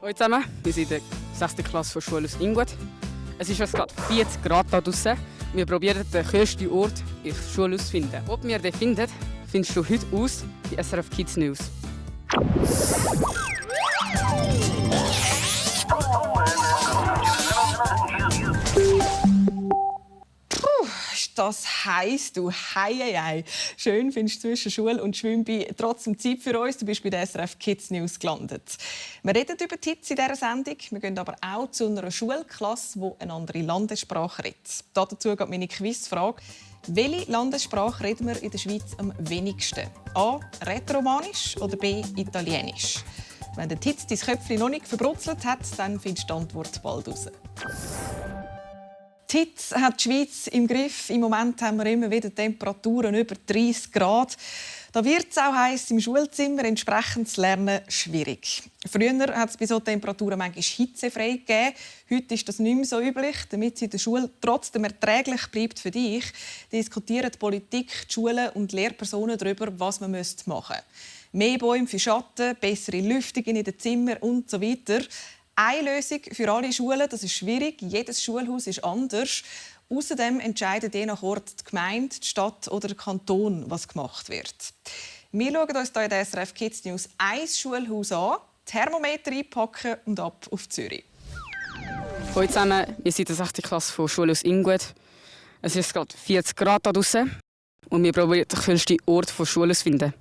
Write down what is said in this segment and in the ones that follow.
Hallo zusammen, wir sind in der 6. Klasse von Schule aus Ingwet. Es ist jetzt gerade 40 Grad da draußen. Wir probieren den kühlsten Ort in der Schule herauszufinden. Ob wir den finden, findest du heute aus bei SRF Kids News. Das heisst, du hei. Schön findest du zwischen Schule und Schwimmbad trotzdem Zeit für uns. Du bist bei der SRF Kids News gelandet. Wir reden über die Hits in dieser Sendung. Wir gehen aber auch zu einer Schulklasse, die eine andere Landessprache redet. Dazu geht meine Quizfrage. Welche Landessprache reden wir in der Schweiz am wenigsten? A. Rätoromanisch oder B. Italienisch? Wenn der Hits dein Köpfchen noch nicht verbrutzelt hat, dann findest du die Antwort bald raus. Die Hitze hat die Schweiz im Griff. Im Moment haben wir immer wieder Temperaturen über 30 Grad. Da wird es auch heiß im Schulzimmer, entsprechend zu lernen schwierig. Früher hat es bei solchen Temperaturen manchmal hitzefrei gegeben. Heute ist das nicht mehr so üblich. Damit es in der Schule trotzdem erträglich bleibt für dich, diskutieren die Politik, die Schulen und die Lehrpersonen darüber, was man machen müsste. Mehr Bäume für Schatten, bessere Lüftung in den Zimmern und so weiter. Eine Lösung für alle Schulen, das ist schwierig. Jedes Schulhaus ist anders. Außerdem entscheidet je nach Ort die Gemeinde, die Stadt oder der Kanton, was gemacht wird. Wir schauen uns hier in der SRF Kids News ein Schulhaus an, Thermometer einpacken und ab auf Zürich. Hallo zusammen, wir sind in der 6. Klasse von Schule aus Ingwet. Es ist gerade 40 Grad da draußen und wir probieren den kühlsten Ort der Schule zu finden.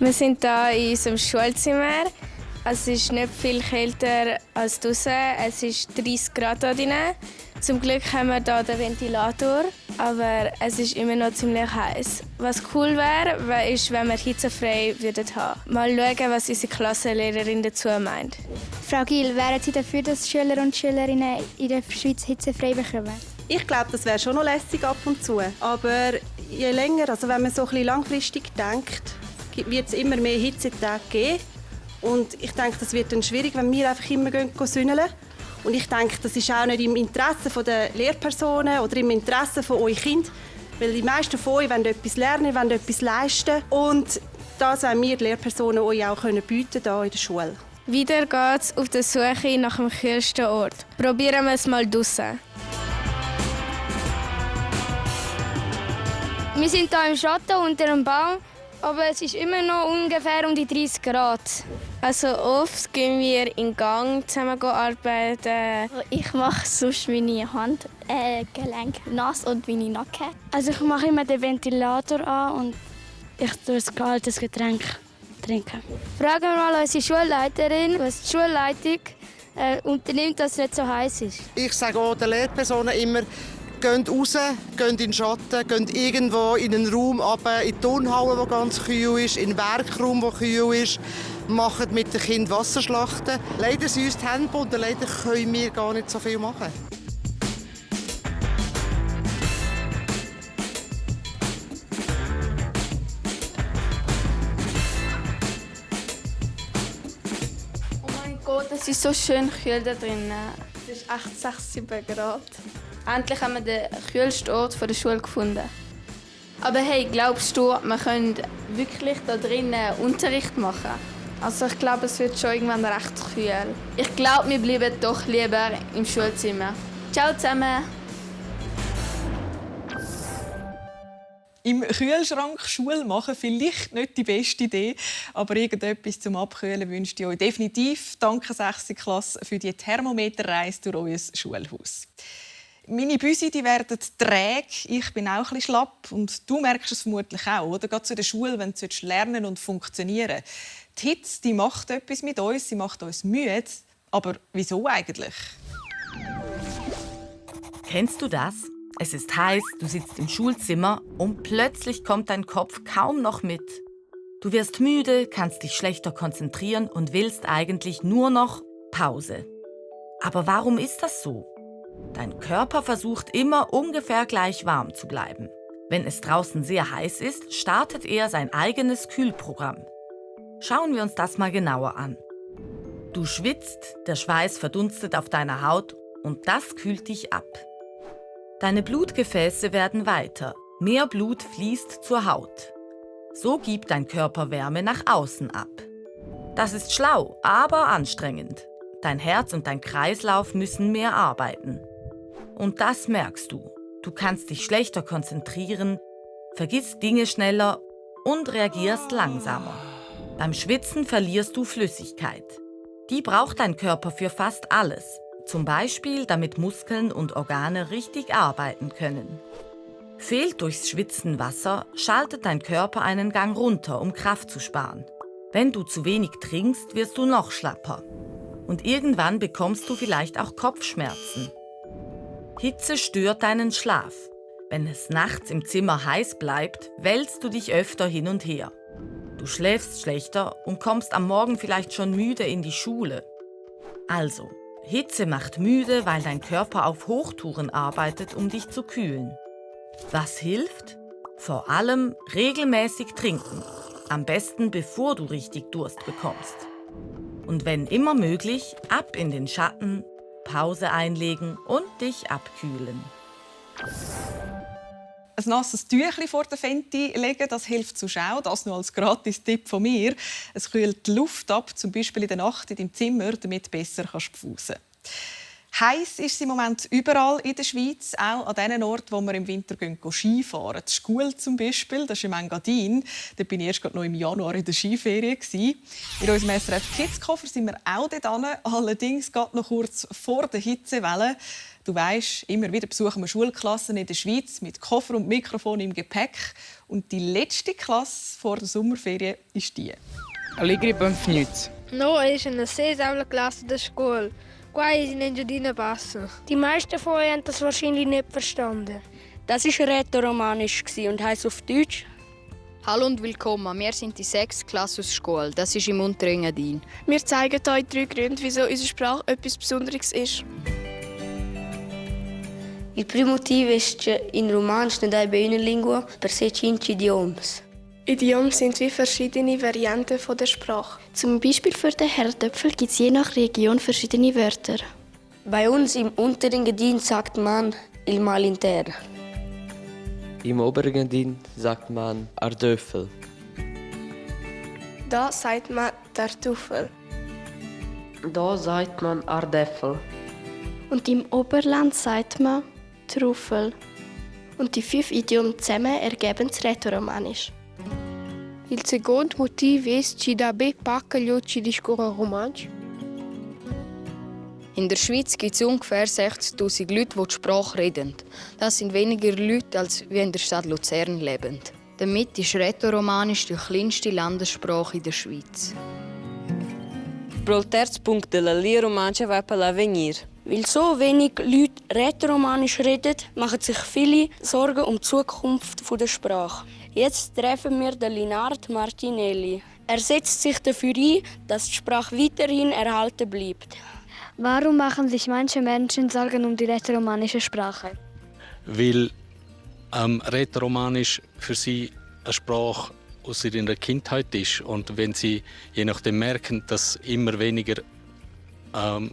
Wir sind hier in unserem Schulzimmer. Es ist nicht viel kälter als draußen. Es ist 30 Grad hier drin. Zum Glück haben wir hier den Ventilator, aber es ist immer noch ziemlich heiß. Was cool wäre, ist, wenn wir hitzefrei haben würden. Mal schauen, was unsere Klassenlehrerin dazu meint. Frau Gill, wären Sie dafür, dass Schüler und Schülerinnen in der Schweiz hitzefrei bekommen? Ich glaube, das wäre schon noch lässig ab und zu. Aber je länger, also wenn man so ein bisschen langfristig denkt, wird es immer mehr Hitzetage geben. Und ich denke, das wird dann schwierig, wenn wir einfach immer sünneln. Und ich denke, das ist auch nicht im Interesse der Lehrpersonen oder im Interesse von euch Kind, weil die meisten von euch wollen etwas lernen, wollen etwas leisten. Und das wollen wir, die Lehrpersonen, euch auch bieten hier in der Schule. Wieder geht's auf der Suche nach dem kühlsten Ort. Probieren wir es mal draussen. Wir sind hier im Schatten unter einem Baum, aber es ist immer noch ungefähr um die 30 Grad. Also oft gehen wir in Gang zusammen arbeiten. Ich mache sonst meine Handgelenke nass und meine Nacken. Also ich mache immer den Ventilator an und ich tue ein kaltes Getränk trinken. Fragen wir mal unsere Schulleiterin, was die Schulleitung unternimmt, dass es nicht so heiß ist. Ich sage auch den Lehrpersonen immer, geht raus, geht in den Schatten, geht irgendwo in einen Raum runter, in die Turnhalle, die ganz kühl ist, in den Werkraum, der kühl ist. Macht mit den Kindern Wasserschlachten. Leider sind uns die Hände gebunden, leider können wir gar nicht so viel machen. Oh mein Gott, es ist so schön kühl da drinnen. Es ist echt 6, 7 Grad. Endlich haben wir den kühlsten Ort der Schule gefunden. Aber hey, glaubst du, wir können wirklich da drinnen Unterricht machen? Also ich glaube, es wird schon irgendwann recht kühl. Ich glaube, wir bleiben doch lieber im Schulzimmer. Ciao zusammen! Im Kühlschrank Schule machen vielleicht nicht die beste Idee, aber irgendetwas zum Abkühlen wünscht ich euch definitiv. Danke 6. Klasse für die Thermometerreise durch euer Schulhaus. Meine Büsi werden träge, ich bin auch ein bisschen schlapp und du merkst es vermutlich auch, oder? Gerade zu der Schule, wenn du lernen und funktionieren. Die Hitze, die macht etwas mit uns, sie macht uns müde. Aber wieso eigentlich? Kennst du das? Es ist heiß, du sitzt im Schulzimmer und plötzlich kommt dein Kopf kaum noch mit. Du wirst müde, kannst dich schlechter konzentrieren und willst eigentlich nur noch Pause. Aber warum ist das so? Dein Körper versucht immer ungefähr gleich warm zu bleiben. Wenn es draußen sehr heiß ist, startet er sein eigenes Kühlprogramm. Schauen wir uns das mal genauer an. Du schwitzt, der Schweiß verdunstet auf deiner Haut und das kühlt dich ab. Deine Blutgefäße werden weiter. Mehr Blut fließt zur Haut. So gibt dein Körper Wärme nach außen ab. Das ist schlau, aber anstrengend. Dein Herz und dein Kreislauf müssen mehr arbeiten. Und das merkst du. Du kannst dich schlechter konzentrieren, vergisst Dinge schneller und reagierst langsamer. Beim Schwitzen verlierst du Flüssigkeit. Die braucht dein Körper für fast alles. Zum Beispiel, damit Muskeln und Organe richtig arbeiten können. Fehlt durchs Schwitzen Wasser, schaltet dein Körper einen Gang runter, um Kraft zu sparen. Wenn du zu wenig trinkst, wirst du noch schlapper. Und irgendwann bekommst du vielleicht auch Kopfschmerzen. Hitze stört deinen Schlaf. Wenn es nachts im Zimmer heiß bleibt, wälzt du dich öfter hin und her. Du schläfst schlechter und kommst am Morgen vielleicht schon müde in die Schule. Also, Hitze macht müde, weil dein Körper auf Hochtouren arbeitet, um dich zu kühlen. Was hilft? Vor allem regelmäßig trinken. Am besten, bevor du richtig Durst bekommst. Und wenn immer möglich, ab in den Schatten, Pause einlegen und dich abkühlen. Ein nasses Tüchli vor der Fenty legen, das hilft zu schauen. Das nur als Gratis-Tipp von mir. Es kühlt die Luft ab, zum Beispiel in der Nacht in deinem Zimmer, damit du besser pfusen kannst. Heiß ist es im Moment überall in der Schweiz, auch an den Orten, wo wir im Winter Skifahren. Die Schule zum Beispiel, das ist im Engadin. Da war ich erst noch im Januar in der Skiferie. In unserem SRF Kids-Koffer sind wir auch dort hin, allerdings gerade noch kurz vor der Hitzewelle. Du weisst, immer wieder besuchen wir Schulklassen in der Schweiz mit Koffer und Mikrofon im Gepäck. Und die letzte Klasse vor der Sommerferien ist die. Allegri Benvenuti. No, ist eine sehr Klasse der Schule. Quasi in Engadina passen. Die meisten von euch haben das wahrscheinlich nicht verstanden. Das war rätoromanisch und heisst auf Deutsch: Hallo und willkommen, wir sind die 6. Klasse aus Schule. Das ist im unteren Engadin. Wir zeigen euch 3 Gründe, wieso unsere Sprache etwas Besonderes ist. Il primo motivo è che in romansch non hai una lingua per 5 idioms. Idiomen sind wie verschiedene Varianten von der Sprache. Zum Beispiel für den Herdöpfel gibt es je nach Region verschiedene Wörter. Bei uns im unteren Engadin sagt man il mal intero. Im oberen Engadin sagt man Ardöffel. Da sagt man Tartuffel. Da sagt man Ardäffel. Und im Oberland sagt man Truffel. Und die 5 Idiomen zusammen ergeben das Rätoromanisch. Il secondo motivo è che da be pacca gli occhi di scuola romansch. In der Schweiz gibt es ungefähr 60'000 Leute, die die Sprache reden. Das sind weniger Leute, als wie in der Stadt Luzern leben. Damit ist Rätoromanisch die kleinste Landessprache in der Schweiz. Para o terzo ponto da Lia Romancha vai para lá venir. Weil so wenig Leute Rätoromanisch reden, machen sich viele Sorgen um die Zukunft der Sprache. Jetzt treffen wir den Linard Martinelli. Er setzt sich dafür ein, dass die Sprache weiterhin erhalten bleibt. Warum machen sich manche Menschen Sorgen um die rätoromanische Sprache? Weil Rätoromanisch für sie eine Sprache aus ihrer Kindheit ist. Und wenn sie je nachdem merken, dass immer weniger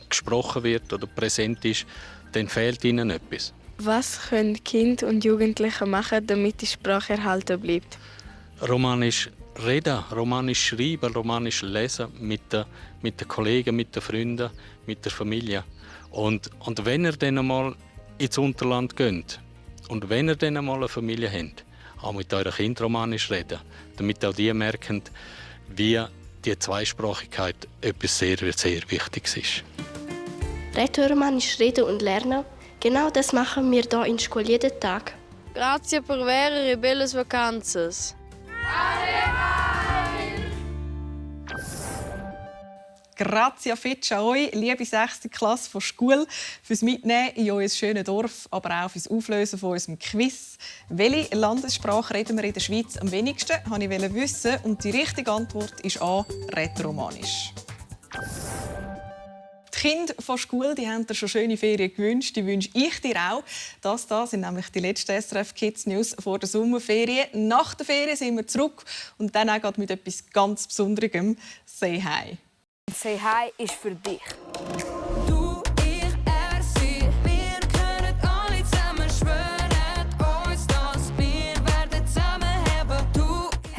gesprochen wird oder präsent ist, dann fehlt ihnen etwas. Was können Kinder und Jugendliche machen, damit die Sprache erhalten bleibt? Romanisch reden, Romanisch schreiben, Romanisch lesen mit den Kollegen, mit den Freunden, mit der Familie. Und wenn ihr dann einmal ins Unterland geht und wenn ihr dann einmal eine Familie habt, auch mit euren Kindern Romanisch reden, damit auch die merken, wie die Zweisprachigkeit etwas sehr, sehr Wichtiges ist. Rätoromanisch reden und lernen, genau das machen wir hier in der Schule jeden Tag. Grazie per avere e belle vacanze. Grazie fetsch an euch, liebe 6. Klasse von Schule, fürs Mitnehmen in unser schönes Dorf, aber auch fürs Auflösen von unserem Quiz. Welche Landessprache reden wir in der Schweiz am wenigsten? Das wollte ich wissen. Und die richtige Antwort ist A. Rätoromanisch. Die Kinder von Schule haben dir schon schöne Ferien gewünscht. Die wünsche ich dir auch. Das sind nämlich die letzten SRF Kids News vor der Sommerferien. Nach der Ferien sind wir zurück und dann auch mit etwas ganz Besonderem. Say hi. Say hi ist für dich. Du, ich, er, sie, wir können alle zusammen schwören.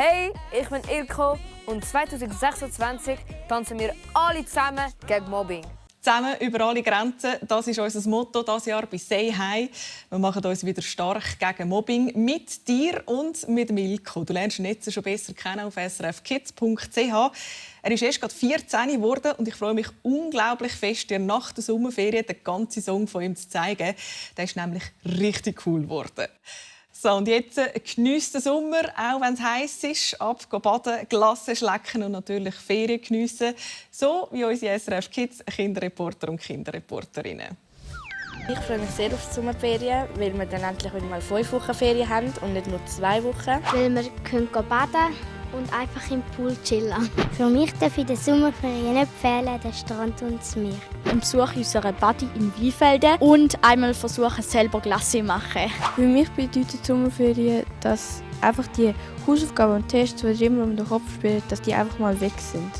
Hey, ich bin Ilko und 2026 tanzen wir alle zusammen gegen Mobbing. Zusammen über alle Grenzen, das ist unser Motto dieses Jahr bei «Say Hi». Wir machen uns wieder stark gegen Mobbing mit dir und mit Ilko. Du lernst ihn jetzt schon besser kennen auf srfkids.ch. Er ist erst gerade 14 geworden und ich freue mich unglaublich fest, dir nach der Sommerferien den ganzen Song von ihm zu zeigen. Der ist nämlich richtig cool geworden. So, und jetzt geniesst den Sommer, auch wenn es heiß ist. Ab baden, Glasse schlecken und natürlich Ferien geniessen. So wie unsere SRF Kids Kinderreporter und Kinderreporterinnen. Ich freue mich sehr auf die Sommerferien, weil wir dann endlich wieder mal 5 Wochen Ferien haben und nicht nur 2 Wochen. Weil wir können baden und einfach im Pool chillen. Für mich darf in den Sommerferien nicht fehlen, der Strand und das Meer. Ein Besuch unserer Badi in Weinfelden und einmal versuchen, selber Glasse zu machen. Für mich bedeutet Sommerferien, dass einfach die Hausaufgaben und Tests, die immer um den Kopf spielen, dass die einfach mal weg sind.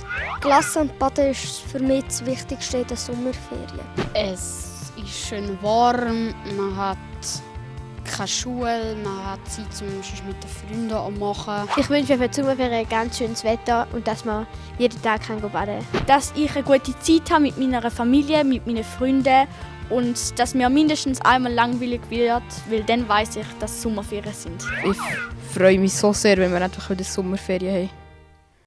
Glasse und Baden ist für mich das Wichtigste in den Sommerferien. Es ist schön warm, man hat keine Schule, man hat Zeit, mit den Freunden zu machen. Ich wünsche mir für die Sommerferien ganz schönes Wetter und dass man jeden Tag baden kann. Dass ich eine gute Zeit habe mit meiner Familie, mit meinen Freunden und dass mir mindestens einmal langweilig wird, weil dann weiss ich, dass es Sommerferien sind. Ich freue mich so sehr, wenn wir endlich wieder Sommerferien haben.